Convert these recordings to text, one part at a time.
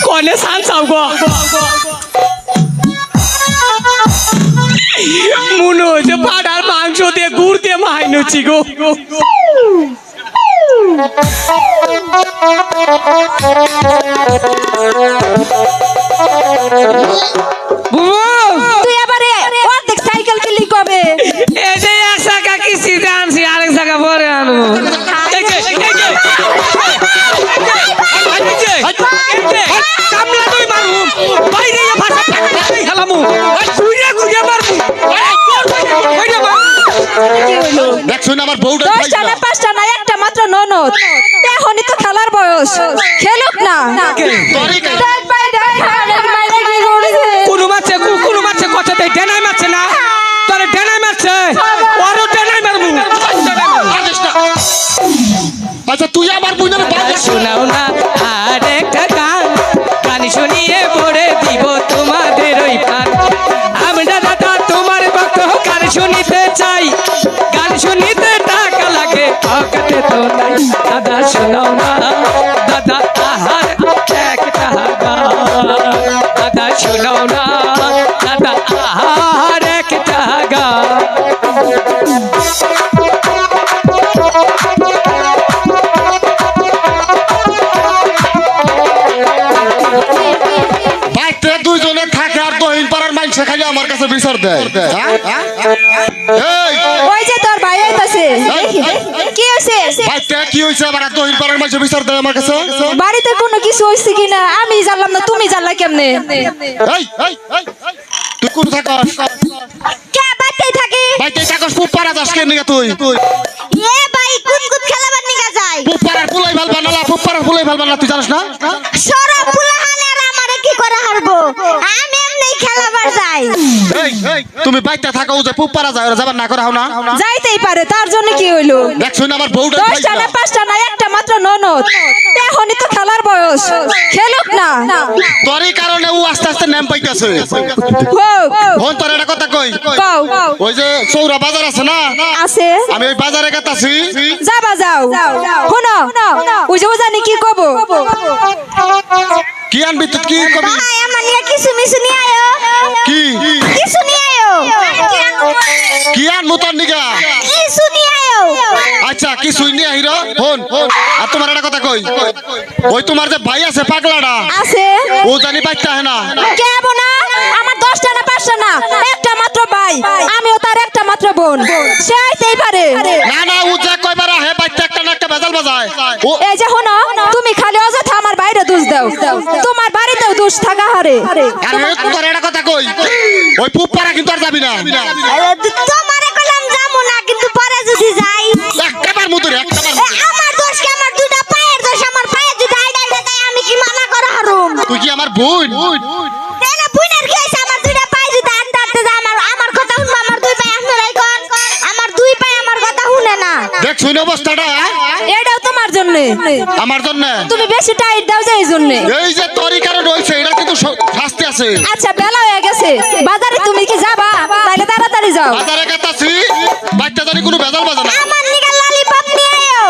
কনে সান চাও গো মনে হচ্ছে পাড়ার মাংস দিয়ে গুড় দিয়ে মাইনুছি গো তুই আবারে অর্ধেক সাইকেল কিলি কবে এই যে এক টাকা কিস্তি আনছি আরেক টাকা পরে আনবো কামলা তুই মারবো বাইরে ভাষা খেলামু ঘুরে ঘুরে মারবো দেখছো না আমার বউটা 10টা না 5টা না একটা মাত্র ননদ এখনই তো খেলার বয়স খেলুক না কোনো মারছে কথা দেয় ডেনাই মারছে না তোরে ডেনাই মারছে ওরও ডেনাই মারবো আচ্ছা তুই আমার বউটার শোনাও না আর একটা গান গান শুনিয়ে পড়ে দিব তোমাদের ওই পান আমরা দাদা তোমার ভক্ত গান শুনিতে চাই গান শুনিতে টাকা লাগে পকেটে তো নাই দাদা শোনাও না দাদা আহার একটা গান দাদা শোনাও না দাদা আহার একটা গান বাইতে দুইজনে থাকে আর দহিন পাড়ার মাইনসে খালি আমার কাছে বিচার দেয় এই ওই যে তোর ভাই আইতাছে কি হইছে বাইতে কি হইছে আবার দহিন পাড়ার মাইনসে বিচার দেয় আমার কাছে বাড়িতে কোনো কিছু হইছে কিনা আমি জানলাম না তুমি জানলা কেমনে এই তুই কোন থাকস কে বাড়িতেই থাকি বাইতে থাকস খুব পাড়া দাস কে নিয়ে তুই এ ভাই কুতকুত খেলাবার নিগা যায় খুব পাড়ার ফুলাই ভাল বানালা খুব পাড়ার ফুলাই ভাল বানালা তুই জানিস না সরা ফুলাহানে আর আমারে কি করে হারবো আমি এমনি খেলাবার যাই এই তুমি বাইতে থাকো যে খুব পাড়া যায় যাবার না করা হও না যাইতেই পারে তার জন্য কি হইলো দেখছো না আমার বউটা 10টা না 5টা না একটা মাত্র ননদ এখনই তো খেলার বয়স খেলুক না তোরই কারণে ও আস্তে আস্তে নাম পাইতেছে হোক হন তোর একটা কথা কই কও ওই যে চৌরা বাজার আছে না আছে আমি ওই বাজারে গেতাছি যাবা যাও শুনো ওই যে জানি কি কব কি আনবি তুই কি কবি ভাই আমার নিয়ে কিছু মিছু নিয়ে আয়ো কি কিছু নিয়ে আয়ো কি আনবো তোর নিগা কিছু নিয়ে আয়ো আচ্ছা কি শুইনি হিরো হন আর তোমার একটা কথা কই ওই তোমার যে ভাই আছে পাগলাটা আছে ও জানি বাইতে হয় না কেব না আমার 10টা না 5টা না একটা মাত্র ভাই আমিও তার একটা মাত্র বোন সে আইতেই পারে না ও যা কয়বার হে বাইতে একটা না একটা বেজাল বাজায় ও এই যে শোনো তুমি খালি অযথা আমার বাইরে দোষ দাও তোমার বাড়িতেও দোষ থাকা হারে আমি তোর একটা কথা কই ওই পুপ পাড়া কিন্তু আর যাবি না তোমারে কইলাম যামু না কিন্তু পরে যদি যাই একবার মুদুর একবার আমার দোষ কি আমার দুইটা পায়ের দোষ আমার পায়ে যদি আইডাল দেয় আমি কি মানা করা হারুম তুই কি আমার বোন এলা বুইনার কি হইছে আমার দুইটা পায়ে যদি আনতে যায় আমার কথা শুনবা আমার দুই পায়ে আপনারাই কোন আমার দুই পায়ে আমার কথা শুনে না দেখ শুন অবস্থাটা এটাও তোমার জন্য আমার জন্য তুমি বেশি টাইট দাও যে এই জন্য এই যে তোরই কারণ হইছে এটা কিন্তু শাস্তি আছে আচ্ছা বেলা হয়ে গেছে বাজারে তুমি কি যাবা তাইলে তাড়াতাড়ি যাও বাজারে গেতাছি বাইতে জানি কোনো বেজাল বাজে না আমার নিগা ললিপপ নিয়ে আয়ো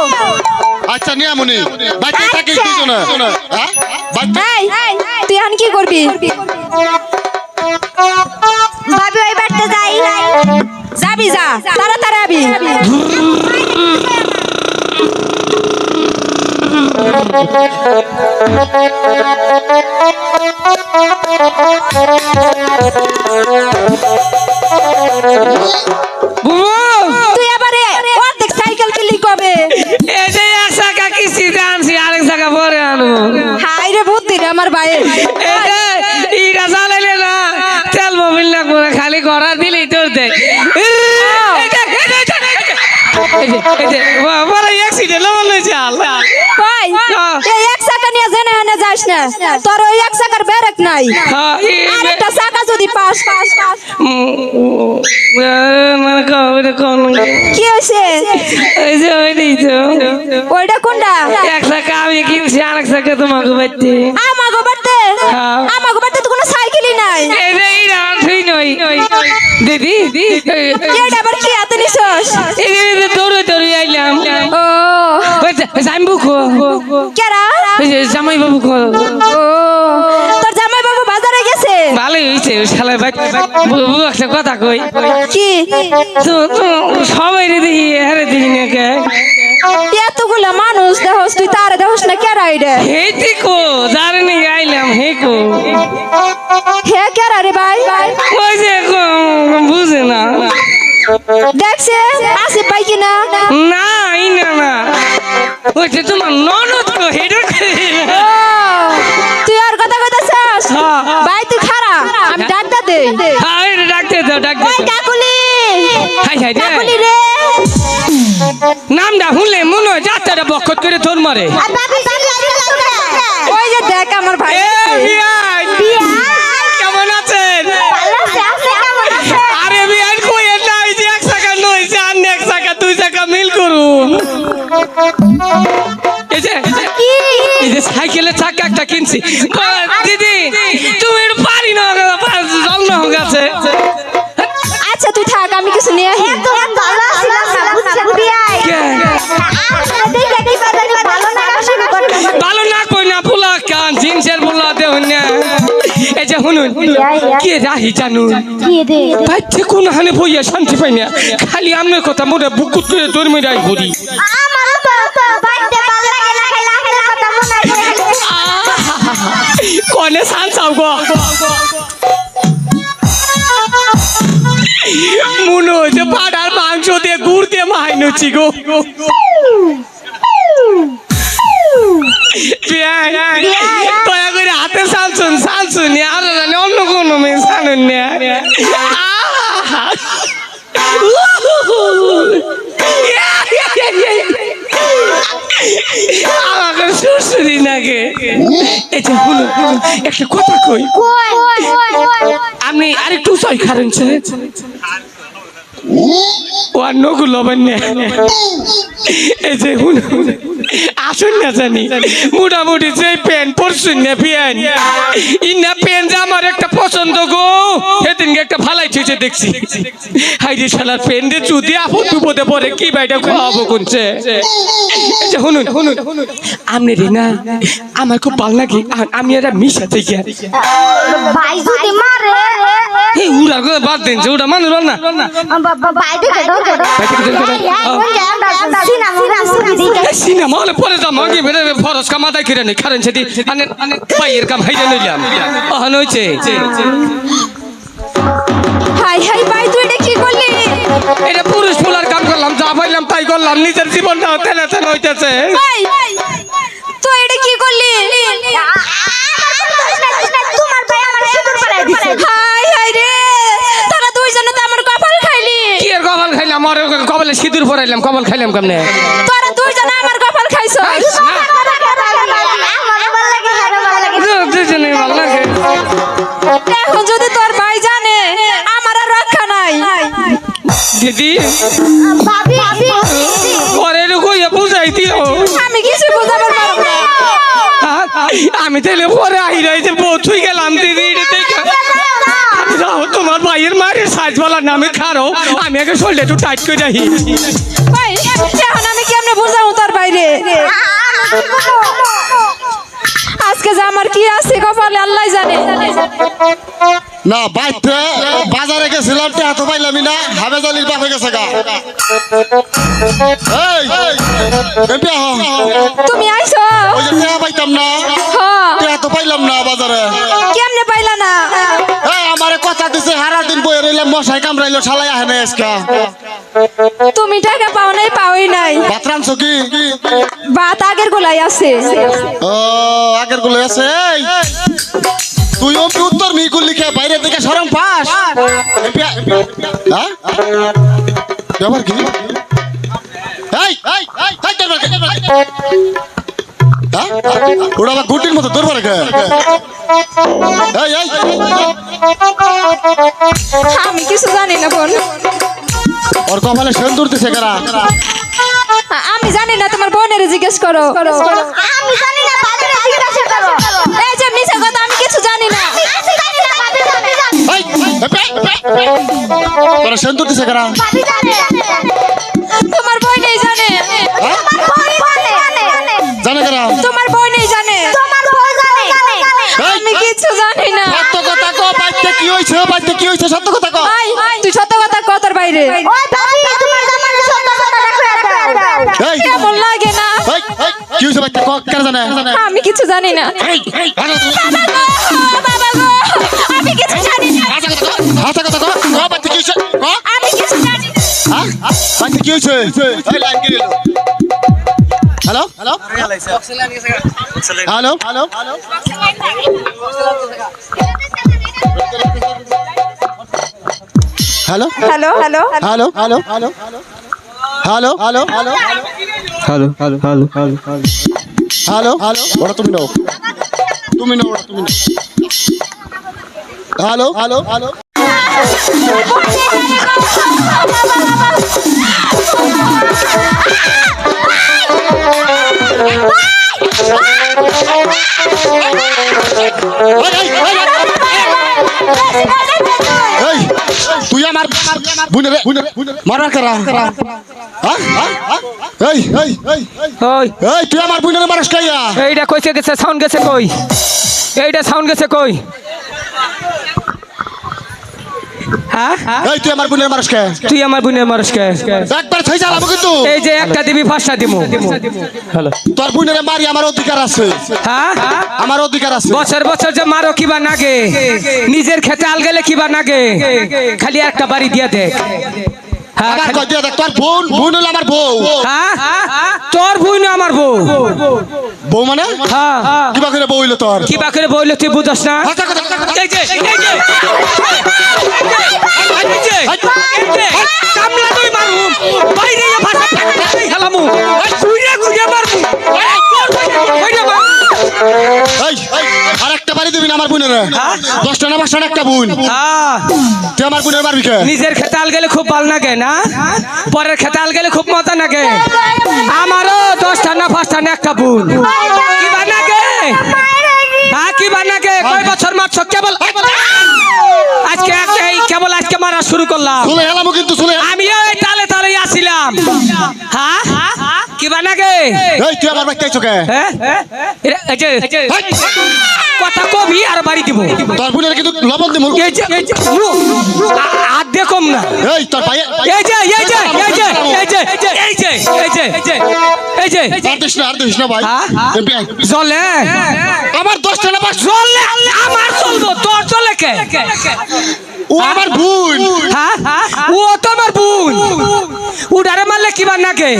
আচ্ছা নিয়ে আমনি বাইতে থাকি দুজনে হ্যাঁ বাইতে এই তুই এখন কি করবি ভাবি ওই বাড়তে যাই যাবি যা তাড়াতাড়ি আবি তুই আবারে অর্ধেক সাইকেল কিলি কবে এই যে এক টাকা কিস্তি আনছি আরেক টাকা পরে আনবো হাই রে বুদ্ধি রে আমার ভাইয়ের ইটা চালাইলে না তেল মোবিল লাগবো না খালি গড়া দিলেই তোর দেয় অ্যাক্সিডেন্ট হয়েছে আল্লাহ ভাই এই এক চাকা নিয়ে জেনে এনে যাস না তোর ওই এক চাকার ব্যারেক নাই আরেকটা চাকা যদি পাস কি হয়েছে ওইটা কোনটা এক টাকা আমি কিনছি আরেক টাকা তোমাকে বাড়তে আমাগো বাড়তে তো কোনো সাইকেলই নাই দিদি এটা আবার কি হাতে নিছস দৌড়ে দৌড়ে আইলাম ও জামাই বাবু কেরা জামাই বাবু ও ভালোই হয়েছে শালা ভাই একটা কথা কই কি তো তো সবাই রে দেখি হারে দেখি না কে এতগুলা মানুষ দেহস তুই তারে দেহস না কে রাইডে হেইতে কো যারে নি আইলাম হে কো হে কে রে ভাই ওই যে কো বুঝে না দেখছে আসে পাই কিনা না ই না না ওই যে তোমার ননদ কো হেডর ও, তুই আর কথা কইতাছস হ্যাঁ। ভাই তুই খারা আমি ডাক্তার দেই হ্যাঁ এটা ডাকতে দাও ডাকতে ওই কাকুলি হাই হাই রে কাকুলি রে নামটা শুনলে মনে হয় যাত্রাটা বক্ষত করে তোর মারে আর বাবি ওই যে দেখ আমার ভাই এ বিয়াই কেমন আছেন ভালো আছে আছে কেমন আছে আরে বিয়াই কই না এই যে এক টাকা নয় যে আর এক টাকা দুই টাকা মিল করুম কি এই যে সাইকেলের চাকা একটা কিনছি দিদি তুমি একটু পারি না জল না হোক আছে আচ্ছা তুই থাক আমি কিছু নিয়ে আসি তো ভালো আছিলাম না বুঝছ বিয়াই দেখে কি বাজারে ভালো না শুরু করতে ভালো না কই না পোলা কান জিন্সের পোলা দেহ না এই যে শুনুন কে রাহি জানুন কি দে বাইতে কোন হানে বইয়া শান্তি পাই না খালি আমনের কথা মোরে বুকুত করে দরমে রাই ঘুরি আমার তো বাইতে ভালো লাগে না খাইলা খাইলা কথা মনে হয় কনে সান চাও গো মনে হচ্ছে পাড়ার মাংস দিয়ে গুড় দিয়ে মাইনুছি গো দয়া করে হাতে সালছুন সালছুন আর জানি অন্য কোনো মেয়ে সানুন আমাকে সুরসুরি নাগে এই যে শুনুন একটা কথা কই আপনি আরেকটু সই খারেন ও আর নগুল হবেন না এই যে শুনুন আসুন না জানি মোটামুটি যে প্যান্ট পরশুন না প্যান্ট ইনা প্যান্ট যে আমার একটা পছন্দ গো সেদিনকে একটা ফালাই ছুঁচে দেখছি হাইরে শালার প্যান্টে চুদি আপন দুপদে পরে কি বাইটা খাওয়াবো কোনছে শুনুন শুনুন আপনি রে না আমার খুব ভালো লাগে আমি একটা মিশা থেকে ভাই যদি মারে এই উড়ার কথা বাদ দেন যে ওটা মানুষ না ভাই দেখে ডর সিনেমা হলে পরে যাম আগে বেরে ফরস কামা দাই কিরে নি খারেন সেটি আনে পাইয়ের কাম হাইরে নইলাম অহন হইছে হাই হাই ভাই তুই এটা কি করলি এটা পুরুষ ফুলার কাম করলাম যা পাইলাম তাই করলাম নিজের জীবনটা তেলে তেলে হইতেছে ভাই তুই এটা কি করলি তোমার ভাই আমার সিঁদুর পরাই দিছে হাই হাই রে তোরা দুইজনে তো আমার কপাল খাইলি কি এর কপাল খাইলাম আর কপালে সিঁদুর পরাইলাম কপাল খাইলাম কেমনে তোরা দুইজনে আমার কপাল খাইছো দুজনে ভালো লাগে এখন যদি তোর ভাই জানে আমার আর রক্ষা নাই দিদি ভাবি পরে কইয়া বুঝাই দিও আমি কিছু বুঝাতে পারবো না আমি তাহলে পরে আইরাইতে পৌঁছই গেলাম দিদি দেখে যাও তোমার ভাইয়ের মায়ের সাইজ বলার নামে খারো আমি আগে শরীরটা একটু টাইট করে রাখি ভাই এখন আমি কেমনে বুঝাবো তোর বাইরে আজকে যে আমার কি আছে কপালে আল্লাহ জানে না বাইতে বাজারে গেছিলাম তে হাতে পাইলামই না হাবেজ আলীর বাপ হয়ে গেছে গা এই এমপি আহ তুমি আইছো ওই যে টেয়া পাইতাম না হ্যাঁ টেয়া তো পাইলাম না বাজারে কেমনে পাইলা না এই আমারে কথা দিছে সারা দিন বইয়ে রইলাম মশাই কামড়াইলো শালাই আহে না আজকা তুমি টাকা পাও নাই পাওই নাই ভাত রাঁধছো কি বাত আগের গোলাই আছে ও আগের গুলো আছে এই তুই ওপি উত্তর মিগুল লিখে বাইরে থেকে সরম পাস এমপি হ্যাঁ ব্যাপার কি এই এই এই হ্যাঁ ওটা আবার গুটির মতো দৌড় পারে এই এই আমি কিছু জানি না বোন ওর কপালে সেন্দুর দিছে কারা আমি জানি না তোমার বোনের জিজ্ঞেস করো আমি জানি না বাবারে জিজ্ঞেস করো এই যে মিছা কথা আমি কিছু জানি না আমি জানি না বাবা জানে এই তোরা সেন্দুর দিছে কারা তোমার বোনই জানে তোমার বোন জানে জানে কারা তোমার বোনই জানে তোমার বোন জানে আমি কিছু জানি না কত কথা কো পাইতে হইছে বাইতে কি হইছে সত্য কথা কও এই তুই সত্য কথা কর তোর বাইরে ওই ভাবি তোমার জামাই সত্য কথা দেখো এই কেমন লাগে না এই কি হইছে বাইতে কও কেন জানে আমি কিছু জানি না এই বাবা গো আমি কিছু জানি না হাসা কথা কও কও বাইতে কি হইছে কও আমি কিছু জানি না হ্যাঁ বাইতে কি হইছে এই লাইন কি hello hello hello hello hello hello hello hello hello hello hello hello hello hello hello hello hello hello hello ওটা তুমি নাও তুমি নাও ওটা তুমি নাও হ্যালো হ্যালো হ্যালো এই তুই আমার বুনে রে মারার করা হ্যাঁ এই এই এই ওই এই তুই আমার বুনে মারাস কাইয়া এইটা কইছে গেছে সাউন্ড গেছে কই এইটা সাউন্ড গেছে কই হ্যাঁ এই তুই আমার বুনে মারাস কে তুই আমার বোনের মানুষকে একবার ছই চালাবো কিন্তু এই যে একটা দিবি পাঁচটা দিব হ্যালো তোর বুনে মারি আমার অধিকার আছে হ্যাঁ আমার অধিকার আছে বছর বছর যে মারো কিবা নাগে নিজের খেতে আল গেলে কিবা নাগে খালি একটা বাড়ি দিয়া দেখ হ্যাঁ আমার কই দিয়া দেখ তোর বোন হলো আমার বউ হ্যাঁ তোর বোন আমার বউ বউ মানে হ্যাঁ কিবা করে বউ হইলো তোর কিবা করে বললো তুই বুঝছ না হাসা কথা এই যে কামলা তুই মারু বাইরে ভাষা খেলামু তুইরে গুজে মারবো কইরে মার এই আরেকটা বাড়ি দিবি না আমার বোনের 10টা না 5টা একটা বোন হ্যাঁ তুই আমার বোনের মারবি কে নিজের খেতে আল গেলে খুব ভালো লাগে না পরের খেতে আল গেলে খুব মজা লাগে আমারও 10টা না 5টা না একটা বোন কি বানাগে হ্যাঁ কি বানাগে কয় বছর মারছো কেবল আজকে এই কেবল আজকে মারা শুরু করলাম চলে এলামো কিন্তু চলে আমি এই তালে তালে আসিলাম হ্যাঁ কি বানাগে এই তুই আমার বাইতে আইছো কে হ্যাঁ এই যে কথা কবি আর বাড়ি দিব তোর বোনের কিন্তু লবণ দিমু এই যে আর দেখম না এই তোর ভাই এই যে এই যে এই যে এই যে এই যে এই যে এই যে আর দিস না ভাই এমপি আই জলে আমার 10টা না 5টা জলে আমার চলবো তোর চলে কে ও আমার বোন হ্যাঁ ও তো আমার বোন উডারে মারলে কি বানাগে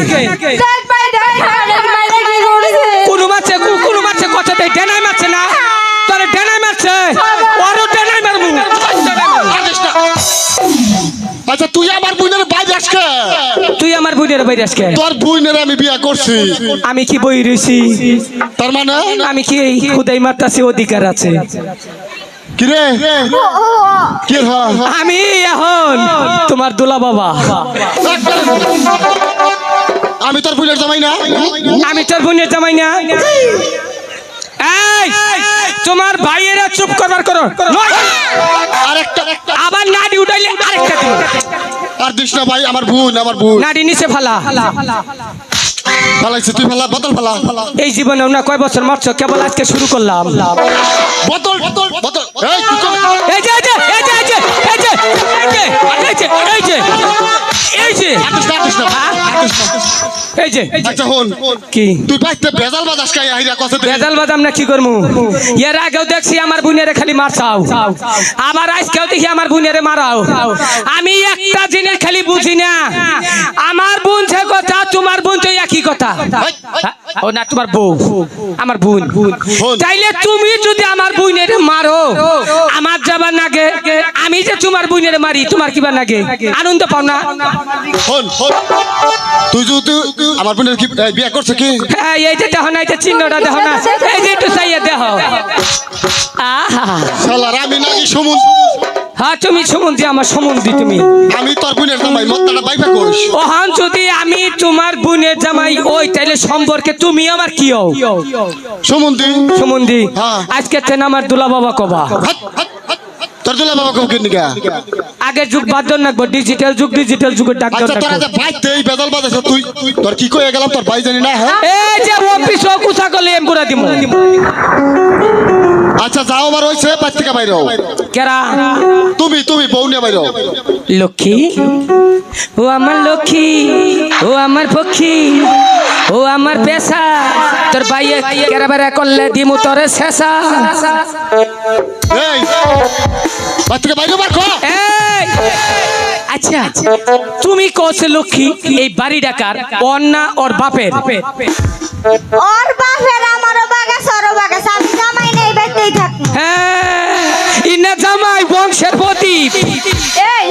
দেখ ভাই দেখ মাইরে কি করেছে কোনো মাছে কথা দেয় ডেনাই মারছে না তোরে ডেনাই মারছে ওরও ডেনাই মারবো আর দিস না আচ্ছা তুই আমার বোনের বাইরে আসকে তুই আমার বোনের বাইরে আজকে তোর বোনের আমি বিয়া করছি আমি কি বই রইছি তার মানে আমি কি খুদাই মারতাছি অধিকার আছে কি রে কি হ্যাঁ আমি এখন তোমার দুলা বাবা আমি তোর বোনের জামাই না আমি তোর বোনের জামাই না এই তোমার ভাইয়েরা চুপ করবার করো আরেকটা আবার নাড়ি উঠাইলে আরেকটা দিও আর দিস না ভাই আমার বোন নাড়ি নিচে ফালা ফালাইছে তুই ফালা বোতল ফালা এই জীবনে না কয় বছর মারছো কেবল আজকে শুরু করলাম বোতল বোতল এই তুই কর এই যে এই যে এই যে এই যে এই যে এই যে এই যে আর দিস না এই যে আচ্ছা হন কি তুই বাইতে ভেজাল বাজাস কাই আইরা কথা দে বেজাল বাদাম না কি করমু এর আগেও দেখছি আমার বোনেরে খালি মারছাও আবার আজকেও দেখি আমার বোনেরে মারাও আমি একটা জিনিস খালি বুঝি না আমার বোন যে কথা তোমার বোন তো একই কথা ও না তোমার বউ আমার বোন তাইলে তুমি যদি আমার বোনেরে মারো আমার যাবার নাগে আমি যে তোমার বোনেরে মারি তোমার কিবা নাগে আনন্দ পাও না হন তুই যদি আমার বোনের কি বিয়া করছে কি হ্যাঁ এই যে দেখো না এই যে চিহ্নটা দেখো না এই যে একটু চাইয়ে দেখো আহা শালার আমি নাকি সমুন হ্যাঁ তুমি সমুদ্রী আমার সমুদ্রী তুমি আমি তোর বোনের জামাই মতটা বাইবা কইস ওহান যদি আমি তোমার বোনের জামাই ওই তাইলে সম্পর্কে তুমি আমার কি হও সমুন্দি সমুদ্রী হ্যাঁ। আজকে তেন আমার দুলা বাবা কবা তোর দুলা বাবা কম কেন গা আগে যুগ বাদ রাখবো ডিজিটাল যুগের ডাক আচ্ছা তোরা যে বাইতে এই বেজাল বাজাছ তুই তোর কি কই গেলাম তোর ভাই জানি না হ্যাঁ এই যে অফিস কুছা করলে এমপুরা দিমু আচ্ছা যাও আবার হইছে বাড়ি থেকে বাইরে হও। কেরা তুমি বউ নিয়ে বাইরে হও। লক্ষ্মী ও আমার লক্ষ্মী ও আমার পক্ষী ও আমার পেশা তোর বাইয়ে কেরা বেড়া করলে দিমু তোরে শেষা এই বাড়ি থেকে বাইরে বার কর। এই, আচ্ছা তুমি কোস লক্ষ্মী এই বাড়ি ডাকার অন্না ওর বাপের ওর বাপের আমারও বাগাছে ওরও বাগাছে আমি জামাই নেই বেঁচেই থাকি হ্যাঁ ইনা জামাই বংশের প্রদীপ এই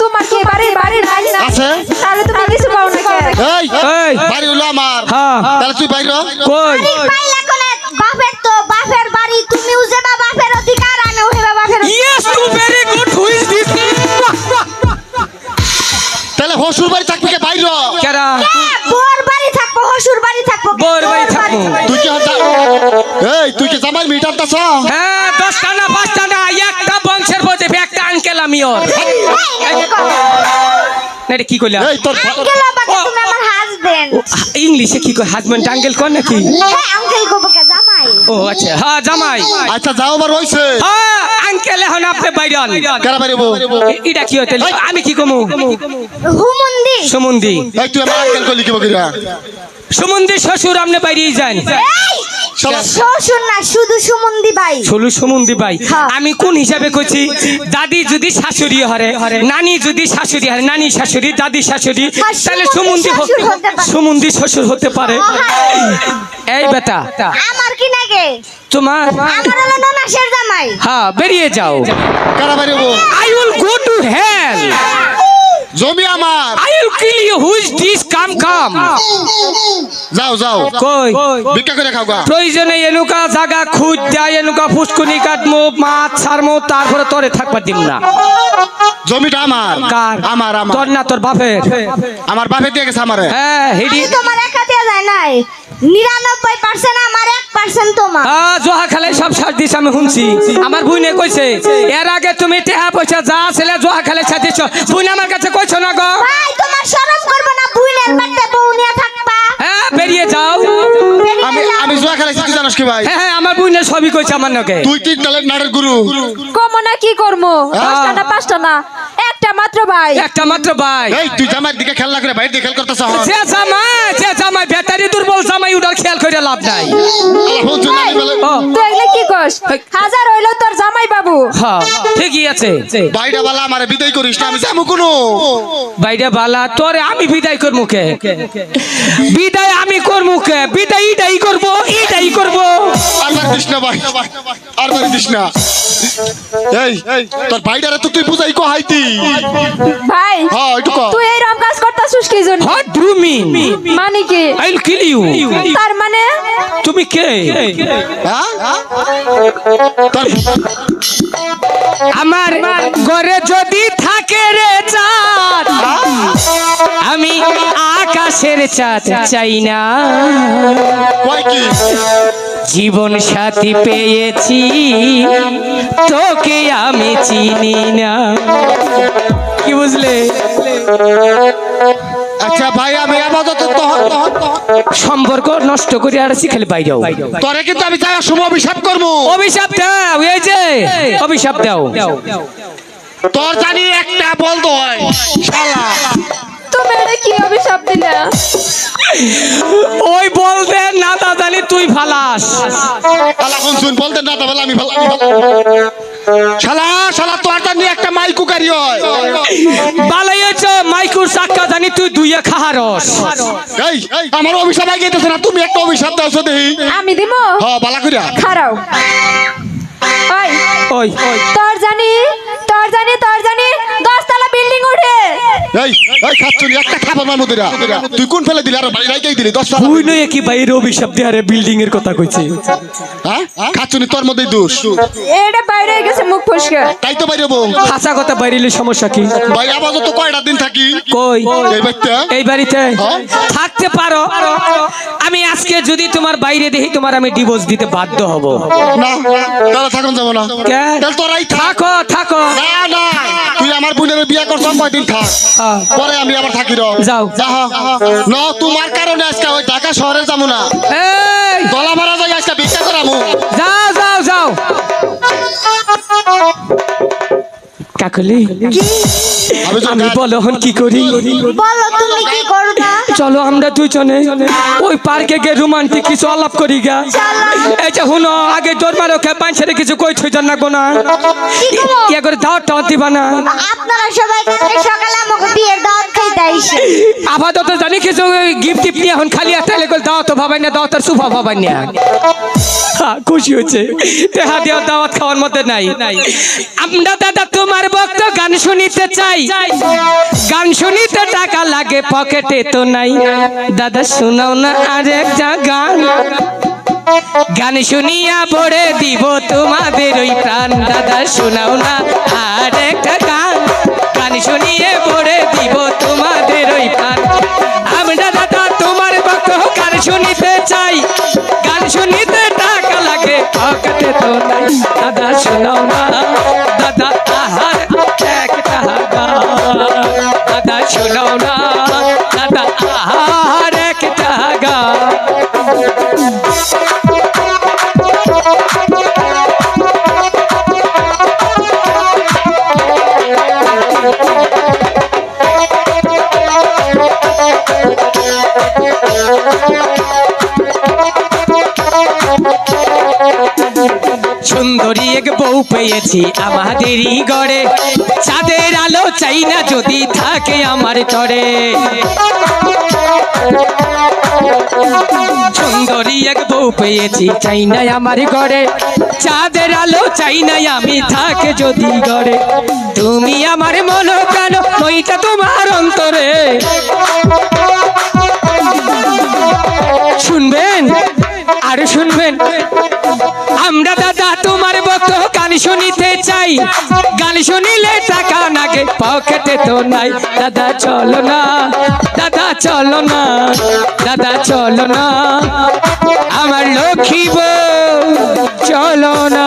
তোমার কি বাড়ির নাই না আছে তাহলে তুমি কিছু পাও না কে? এই এই বাড়ি হলো আমার হ্যাঁ তাহলে তুই বাইরে হ। কই পাইলা কোনে বাপের তো বাপের বাড়ি তুমি উজেবা বাপের অধিকার আমি উজেবা বাপের অধিকার। Yes too very good who is this তাহলে হসুর বাড়ি থাকবি কে বাইরে হ। কেরা বোর বাড়ি থাকবো হসুর বাড়ি থাকবো বোর বাড়ি থাকবো। তুই কি এই তুই কি জামাই মিটার দাস হ্যাঁ 10টা না 5টা না একটা বংশের প্রদীপ একটা আঙ্কেল আমি ওর না এটা কি কইলা এই তোর আঙ্কেল বাবা তুমি আমার হাজবেন্ড ইংলিশে কি কয় হাজবেন্ড আঙ্কেল কর নাকি হ্যাঁ আঙ্কেল কো বকে জামাই ও আচ্ছা হ্যাঁ জামাই আচ্ছা যাও আবার হইছে হ্যাঁ আঙ্কেল এখন আপনি বাইরে আন কারা বাইরে বউ এটা কি হইতে আমি কি কমু হুমুন্দি সুমন্দি এই তুই আমার আঙ্কেল কইলি কি বকিরা সুমন্দি শ্বশুর আপনি বাইরেই যান শালা শ্বশুর না শুধু সুমন্দি ভাই ষোলো সুমন্দি ভাই হ্যাঁ। আমি কোন হিসাবে কইছি দাদি যদি শাশুড়ি হরে নানি যদি শাশুড়ি হরে নানি শাশুড়ি দাদি শাশুড়ি তাহলে সুমন্দি শ্বশুর হতে পারে। সুমন্দি শ্বশুর হতে পারে এই বেটা আমার কি নাগে তোমার আমার হলো ননাসের জামাই হ্যাঁ বেরিয়ে যাও কারা বাইরে বউ I will go to hell জমি আমার I will kill you who is this come যাও কই ভিক্ষা করে খাও গা প্রয়োজনে এনুকা জায়গা খুঁজ দেয় এনুকা ফুসকুনি কাটমু মাছ ছাড়মু তারপরে তোরে থাকবার দিম না জমিটা আমার কার আমার তোর না তোর বাপের আমার বাপে দিয়ে গেছে আমারে হ্যাঁ হেডি তোমার একা দিয়ে যায় নাই 99% আমার 1% তোমার জোহা খেলে সব সার দিস আমি শুনছি আমার বুইনে কইছে এর আগে তুমি টেহা পয়সা যা ছেলে জোহা খেলে সাথ দিছ বুইন আমার কাছে কইছো না গো ভাই তোমার শরম করবে না বুইনের বাড়িতে বউ নিয়ে থাকবা হ্যাঁ বেরিয়ে যাও আমি জুয়া খেলাইছি তুই জানিস কি ভাই হ্যাঁ হ্যাঁ আমার বুইনে সবই কইছে আমার নাকে তুই 3 তালের নাড়ের গুরু কমো না কি করবো হ্যাঁ। 5টা না 5টা না একটা মাত্র ভাই একটা মাত্র ভাই এই তুই জামাইয়ের দিকে খেয়াল না করে বাইরে দিকে খেয়াল করতেছ যে জামাই ব্যাটারি দুর্বল জামাই উডার খেয়াল করে লাভ নাই ও তুই এগুলো কি কস হাজার হইলো তোর জামাই বাবু হ্যাঁ ঠিকই আছে বাইরে বালা আমারে বিদায় করিস না আমি যাবো কোনো বাইরে বালা তোরে আমি বিদায় করবো কে বিদায় আমি করবো কে বিদায় ইটাই করবো আর বাড়ি দিস না ভাই আর বাড়ি দিস না এই তোর ভাইটারে তো তুই বুঝাই কো হাইতি ভাই হ্যাঁ একটু কর তুই এইরকম কাজ করতাছিস কি জন্য হোয়াট ডু মিন মানে কি আই উইল কিল ইউ তার মানে তুমি কে হ্যাঁ তোর আমার ঘরে যদি থাকে রে চাঁদ আমি আকাশের চাঁদ চাই না কয় কি জীবন সাথী পেয়েছি তোকে আমি চিনি না কি বুঝলে আচ্ছা ভাই আমি আপাতত সম্পর্ক নষ্ট করে আর শিখালে বাইরেও তোরে কিন্তু আমি যাই শুভ অভিশাপ করবো অভিশাপ দাও এই যে অভিশাপ দাও তোর জানি একটা বলতো হয় শালা তুমি এটা কি অভিশাপ দিলে ওই বলতে না তা জানি তুই ফালাস শালা কোন শুন বলতে না তা বলে আমি শালা শালা তোর জানি একটা মাইকুকারি হয় বালাই হচ্ছে মাইকুর চাক্কা জানি তুই দুইয়ে খাহারস এই আমার অভিশাপ আগে গেতেছে না তুমি একটা অভিশাপ দাও তো দেখি আমি দিব হ্যাঁ বালা কইরা খারাও ওই ওই তোর জানি 10 তলা বিল্ডিং উঠে এই খাচ্ছুনি একটা খাবার মার মধ্যে তুই কোন ফেলে দিলি আর বাড়ি রাইতেই দিলি 10 সাল তুই নয় কি বাইরে অভিশাপ দিয়ে আরে বিল্ডিং এর কথা কইছে হ্যাঁ খাচ্ছুনি তোর মধ্যেই দোষ এটা বাইরে গেছে মুখ ফসকে তাই তো বাইরে বউ হাসা কথা বাইরেলে সমস্যা কি ভাই আপাতত কয়টা দিন থাকি কই এই বাচ্চা এই বাড়িতে থাকতে পারো আমি আজকে যদি তোমার বাইরে দেখি তোমার আমি ডিভোর্স দিতে বাধ্য হব না তাহলে থাকুন যাব না কে? তাহলে তোরাই থাক থাকো না না তুই আমার বোনের বিয়ে করছ কয়দিন থাক হ্যাঁ। পরে আমি আবার থাকি র যাও। না তোমার কারণে আজকে ওই ঢাকা শহরে যাবো না এই দলা ভাড়া যাই আজকে ভিক্ষা করামু যাও কাকলি আমি গান- বলো হন কি করি বলো তুমি কি করবা চলো আমরা দুজনে ওই পার্কে গিয়ে রোমান্টিক কিছু আলাপ করি গা এই যে হুনো আগে জোর মারো খে পাঁচের কিছু কই থই জান না না ইয়া করে দাওয়াত টাওয়াত দিবা না আপনারা সবাই কালকে সকালে আমাকে বিয়ের দাওয়াত খাইতে আইসে আপাতত জানি কিছু গিফট টিপ নিয়ে এখন খালি একটা লেগে দাওয়াত তো ভাবাই না দাওয়াতের সুফা ভাবাই না হ্যাঁ খুশি হচ্ছে তেহা দিয়া দাওয়াত খাওয়ার মধ্যে নাই আমরা দাদা তোমার বক্ত গান শুনিতে চাই গান শুনিতে টাকা লাগে পকেটে তো নাই দাদা শোনাও না আরেকটা গান গান শুনিয়া ভরে দিব তোমাদের ওই প্রাণ দাদা শোনাও না আরেকটা গান গান শুনিয়ে ভরে দিব তোমাদের ওই প্রাণ আমরা দাদা তোমার বক্ত গান শুনিতে চাই গান শুনিতে টাকা লাগে পকেটে তো নাই দাদা শোনাও না দাদা আহার একটা গান দাদা শোনাও না দাদা আহার একটা গান সুন্দরী এক বউ পেয়েছি আমাদেরই গড়ে চাঁদের আলো চাই না যদি থাকে আমার তরে সুন্দরী এক বউ পেয়েছি চাই না আমার ঘরে চাঁদের আলো চাই না আমি থাকে যদি গড়ে তুমি আমার মন প্রাণ ওইটা তোমার অন্তরে শুনবেন আর শুনবেন আমরা দাদা তোমার বক্ত গান শুনিতে চাই গান শুনিলে টাকা নাগে পকেটে তো নাই দাদা চলো না দাদা চলো না দাদা চলো না আমার লক্ষ্মী বউ চলো না